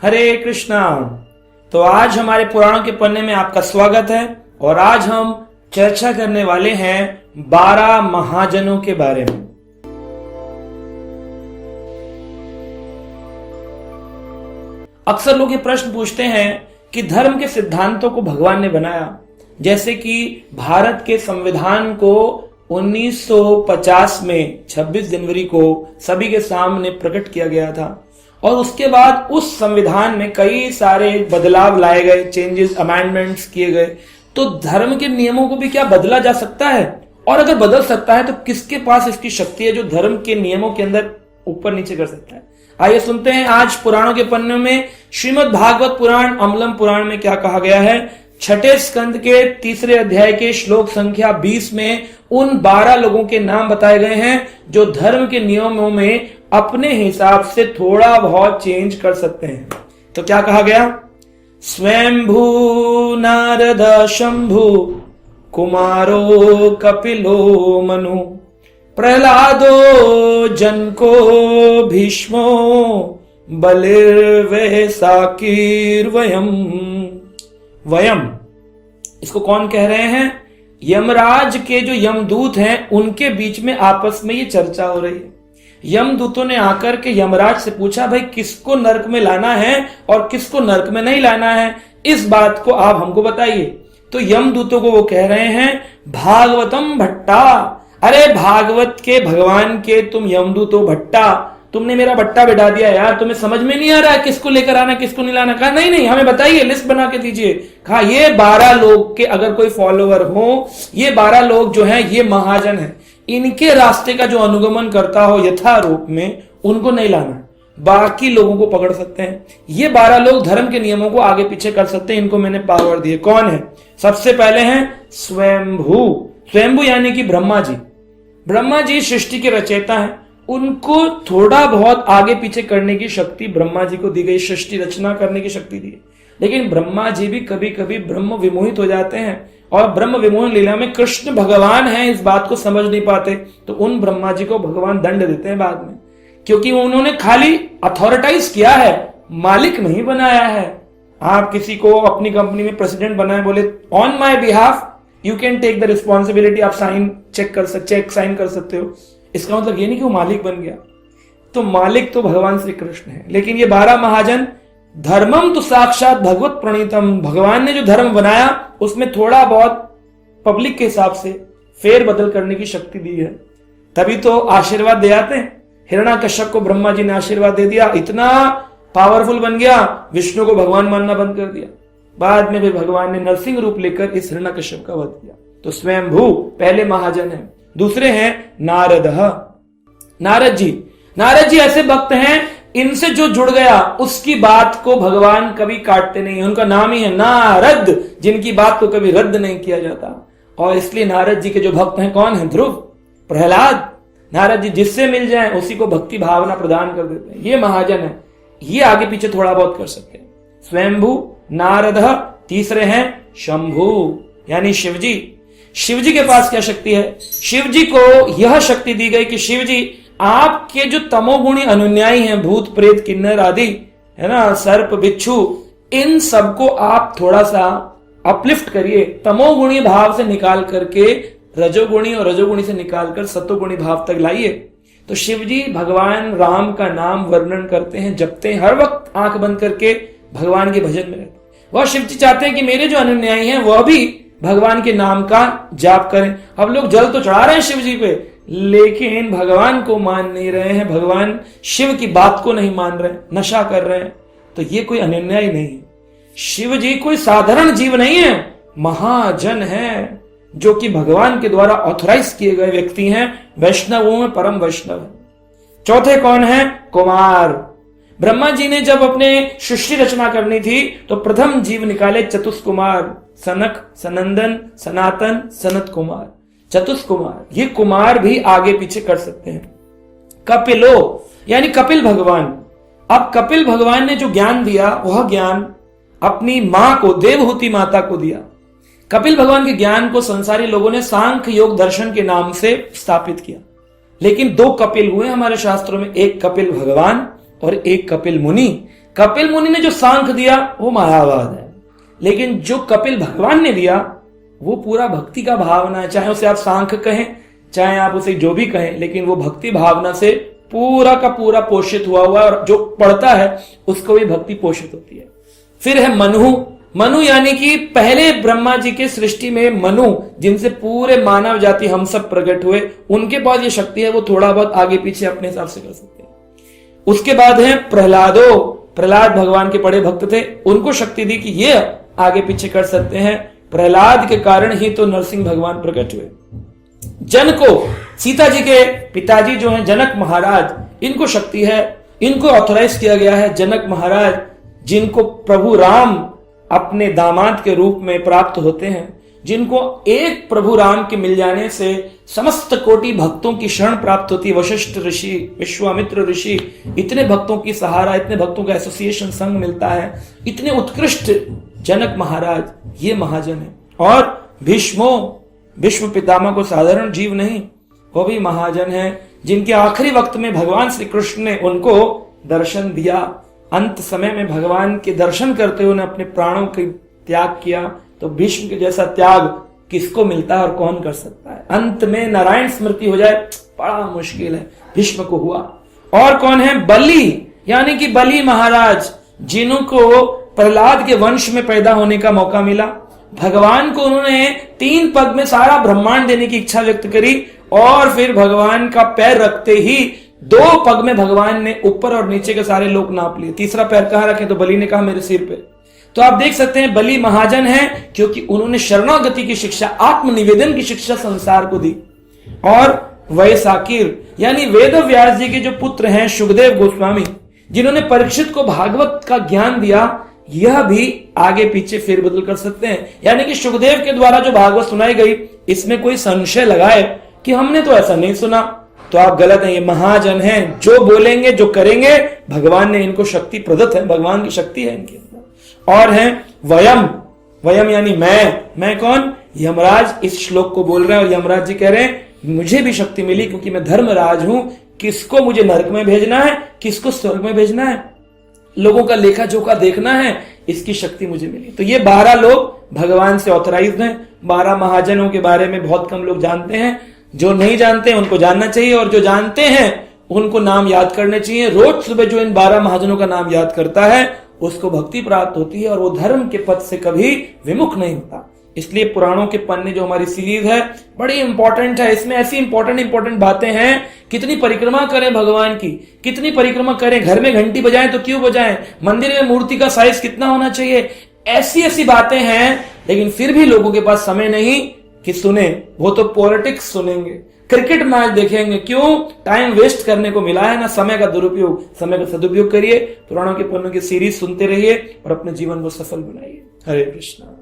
हरे कृष्णा। तो आज हमारे पुराणों के पन्ने में आपका स्वागत है और आज हम चर्चा करने वाले हैं 12 महाजनों के बारे में। अक्सर लोग ये प्रश्न पूछते हैं कि धर्म के सिद्धांतों को भगवान ने बनाया, जैसे कि भारत के संविधान को 1950 में 26 जनवरी को सभी के सामने प्रकट किया गया था और उसके बाद उस संविधान में कई सारे बदलाव लाए गए, चेंजेस, अमेंडमेंट्स किए गए। तो धर्म के नियमों को भी क्या बदला जा सकता है? और अगर बदल सकता है तो किसके पास इसकी शक्ति है जो धर्म के नियमों के अंदर ऊपर नीचे कर सकता है? आइए सुनते हैं आज पुराणों के पन्ने में श्रीमद् भागवत पुराण अमलम पुराण में क्या कहा गया है। छठे स्कंद के 3 अध्याय के श्लोक संख्या 20 में उन 12 लोगों के नाम बताए गए हैं जो धर्म के नियमों में अपने हिसाब से थोड़ा बहुत चेंज कर सकते हैं। तो क्या कहा गया? स्वयंभू नारद शंभु कुमारो कपिलो मनु प्रहलादो जनको भीष्मो बलिर्वे साकीर वयम। वयम इसको कौन कह रहे हैं? यमराज के जो यमदूत हैं उनके बीच में आपस में ये चर्चा हो रही है। यमदूतों ने आकर के यमराज से पूछा, भाई किसको नरक में लाना है और किसको नरक में नहीं लाना है, इस बात को आप हमको बताइए। तो यमदूतों को वो कह रहे हैं भागवतम भट्टा। अरे भागवत के भगवान के तुम यमदूतो भट्टा, तुमने मेरा भट्टा बिठा दिया यार, तुम्हें समझ में नहीं आ रहा है किसको लेकर आना किसको नहीं लाना। कहा नहीं हमें बताइए, लिस्ट बना के दीजिए। कहा ये 12 लोग के अगर कोई फॉलोवर हो, ये 12 लोग जो हैं ये महाजन हैं, इनके रास्ते का जो अनुगमन करता हो यथा रूप में उनको नहीं लाना, बाकी लोगों को पकड़ सकते हैं। ये 12 लोग धर्म के नियमों को आगे पीछे कर सकते हैं, इनको मैंने पावर दिए। कौन है? सबसे पहले हैं स्वयंभू। स्वयंभू यानी कि ब्रह्मा जी। ब्रह्मा जी सृष्टि के रचयिता हैं, उनको थोड़ा बहुत आगे पीछे करने की शक्ति ब्रह्मा जी को दी गई, सृष्टि रचना करने की शक्ति दी। लेकिन ब्रह्मा जी भी कभी कभी ब्रह्म विमोहित हो जाते हैं और ब्रह्म विमोहन लीला में कृष्ण भगवान हैं इस बात को समझ नहीं पाते, तो उन ब्रह्मा जी को भगवान दंड देते हैं बाद में, क्योंकि उन्होंने खाली अथॉरिटाइज किया है, मालिक नहीं बनाया है। आप किसी को अपनी कंपनी में प्रेसिडेंट बनाए, बोले on my behalf you can take the responsibility, आप चेक साइन कर सकते हो, इसका मतलब ये नहीं कि वो मालिक बन गया। तो मालिक तो भगवान श्री कृष्ण है। लेकिन ये 12 महाजन, धर्मम तो साक्षात भगवत प्रणीतम, भगवान ने जो धर्म बनाया उसमें थोड़ा बहुत पब्लिक के हिसाब से फेर बदल करने की शक्ति दी है, तभी तो आशीर्वाद दे आते हैं। हिरण्याकश्यप को ब्रह्मा जी ने आशीर्वाद दे दिया, इतना पावरफुल बन गया, विष्णु को भगवान मानना बंद कर दिया। बाद में भी भगवान ने नरसिंह रूप लेकर इस हिरण्याकश्यप का वध किया। तो स्वयंभू पहले महाजन है। दूसरे हैं नारद। नारद जी ऐसे भक्त हैं, इनसे जो जुड़ गया उसकी बात को भगवान कभी काटते नहीं। उनका नाम ही है नारद, जिनकी बात को कभी रद्द नहीं किया जाता। और इसलिए नारद जी के जो भक्त हैं कौन है? ध्रुव, प्रहलाद। नारद जी जिससे मिल जाए उसी को भक्ति भावना प्रदान कर देते हैं। ये महाजन है, ये आगे पीछे थोड़ा बहुत कर सकते हैं। स्वयंभू, नारद। तीसरे हैं शंभू यानी शिवजी। शिवजी के पास क्या शक्ति है? शिवजी को यह शक्ति दी गई कि शिवजी आपके जो तमोगुणी अनुन्यायी हैं, भूत प्रेत किन्नर आदि है ना, सर्प बिच्छू, इन सबको आप थोड़ा सा अपलिफ्ट करिए, तमोगुणी भाव से निकाल करके रजोगुणी और रजोगुणी से निकालकर सतोगुणी भाव तक लाइए। तो शिवजी भगवान राम का नाम वर्णन करते हैं, जपते हैं, हर वक्त आंख बंद करके भगवान के भजन में रहते हैं। वह शिवजी चाहते हैं कि मेरे जो अनुन्यायी हैं वह भी भगवान के नाम का जाप करें। अब लोग जल तो चढ़ा रहे हैं शिव जी पे, लेकिन भगवान को मान नहीं रहे हैं, भगवान शिव की बात को नहीं मान रहे, नशा कर रहे हैं। तो ये कोई अनुन्यायी नहीं है। शिव जी कोई साधारण जीव नहीं है, महाजन है, जो कि भगवान के द्वारा ऑथराइज किए गए व्यक्ति हैं, वैष्णवों में परम वैष्णव है। चौथे कौन है? कुमार। ब्रह्मा जी ने जब अपने सृष्टि रचना करनी थी तो प्रथम जीव निकाले चतुष्कुमार, सनक, सनंदन, सनातन, सनत कुमार, चतुष्कुमार। ये कुमार भी आगे पीछे कर सकते हैं। कपिलो यानी कपिल भगवान। अब कपिल भगवान ने जो ज्ञान दिया वह ज्ञान अपनी मां को, देवहूति माता को दिया। कपिल भगवान के ज्ञान को संसारी लोगों ने सांख्य योग दर्शन के नाम से स्थापित किया। लेकिन 2 कपिल हुए हमारे शास्त्रों में, एक कपिल भगवान और एक कपिल मुनि। कपिल मुनि ने जो सांख्य दिया वो मायावाद है, लेकिन जो कपिल भगवान ने दिया वो पूरा भक्ति का भावना है। चाहे उसे आप सांख्य कहें, चाहे आप उसे जो भी कहें, लेकिन वो भक्ति भावना से पूरा का पूरा पोषित हुआ और जो पढ़ता है उसको भी भक्ति पोषित होती है। फिर है मनु। मनु यानी कि पहले ब्रह्मा जी के सृष्टि में मनु, जिनसे पूरे मानव जाति हम सब प्रकट हुए, उनके पास ये शक्ति है, वो थोड़ा बहुत आगे पीछे अपने हिसाब से कर सकते हैं। उसके बाद है प्रहलादो। प्रहलाद भगवान के बड़े भक्त थे, उनको शक्ति दी कि ये आगे पीछे कर सकते हैं। प्रहलाद के कारण ही तो नरसिंह भगवान प्रकट हुए। जनको, सीता जी के पिताजी जो हैं जनक महाराज, इनको शक्ति है, इनको ऑथराइज किया गया है। जनक महाराज जिनको प्रभु राम अपने दामाद के रूप में प्राप्त होते हैं, जिनको एक प्रभु राम के मिल जाने से समस्त कोटि भक्तों की शरण प्राप्त होती है। वशिष्ठ ऋषि, विश्वामित्र ऋषि, इतने भक्तों की सहारा, इतने भक्तों का एसोसिएशन संघ मिलता है, इतने उत्कृष्ट जनक महाराज ये महाजन है। और भीष्मो, विश्व पितामह को साधारण जीव नहीं, वो भी महाजन है, जिनके आखिरी वक्त में भगवान श्री कृष्ण ने उनको दर्शन दिया। अंत समय में भगवान के दर्शन करते हुए उन्होंने अपने प्राणों का त्याग किया। तो भीष्म के जैसा त्याग किसको मिलता है और कौन कर सकता है? अंत में नारायण स्मृति हो जाए बड़ा मुश्किल है, भीष्म को हुआ। और कौन है? बलि, यानी कि बलि महाराज, जिनको प्रहलाद के वंश में पैदा होने का मौका मिला। भगवान को उन्होंने 3 पग में सारा ब्रह्मांड देने की इच्छा व्यक्त करी, और फिर भगवान का पैर रखते ही 2 पग में भगवान ने ऊपर और नीचे के सारे लोग नाप लिए। तीसरा पैर कहां रखे? तो बलि ने कहा मेरे सिर पे। तो आप देख सकते हैं बलि महाजन है, क्योंकि उन्होंने शरणागति की शिक्षा, आत्मनिवेदन की शिक्षा संसार को दी। और वैसाकिर, यानी वेद व्यास जी के जो पुत्र हैं सुखदेव गोस्वामी, जिन्होंने परीक्षित को भागवत का ज्ञान दिया, यह भी आगे पीछे फेरबदल कर सकते हैं। यानी कि सुखदेव के द्वारा जो भागवत सुनाई गई, इसमें कोई संशय लगाए कि हमने तो ऐसा नहीं सुना, तो आप गलत हैं। ये महाजन हैं, जो बोलेंगे जो करेंगे, भगवान ने इनको शक्ति प्रदत्त है, भगवान की शक्ति है इनके अंदर। और है वयम। वयम यानी मैं कौन? यमराज इस श्लोक को बोल रहे हैं, और यमराज जी कह रहे हैं मुझे भी शक्ति मिली क्योंकि मैं धर्मराज हूं। किसको मुझे नरक में भेजना है, किसको स्वर्ग में भेजना है, लोगों का लेखा जोखा देखना है, इसकी शक्ति मुझे मिली। तो ये 12 लोग भगवान से ऑथराइज्ड हैं। 12 महाजनों के बारे में बहुत कम लोग जानते हैं। जो नहीं जानते हैं उनको जानना चाहिए, और जो जानते हैं उनको नाम याद करने चाहिए। रोज सुबह जो इन 12 महाजनों का नाम याद करता है उसको भक्ति प्राप्त होती है, और वो धर्म के पथ से कभी विमुख नहीं होता। इसलिए पुराणों के पन्ने जो हमारी सीरीज है बड़ी इंपॉर्टेंट है। इसमें ऐसी इंपॉर्टेंट बातें हैं। कितनी परिक्रमा करें भगवान की, कितनी परिक्रमा करें, घर में घंटी बजाएं तो क्यों बजाएं, मंदिर में मूर्ति का साइज कितना होना चाहिए, ऐसी बातें हैं। लेकिन फिर भी लोगों के पास समय नहीं कि सुने, वो तो पॉलिटिक्स सुनेंगे, क्रिकेट मैच देखेंगे। क्यों? टाइम वेस्ट करने को मिला है ना, समय का दुरुपयोग। समय का सदुपयोग करिए, पुराणों के पन्नों की सीरीज सुनते रहिए और अपने जीवन को सफल बनाइए। हरे कृष्णा।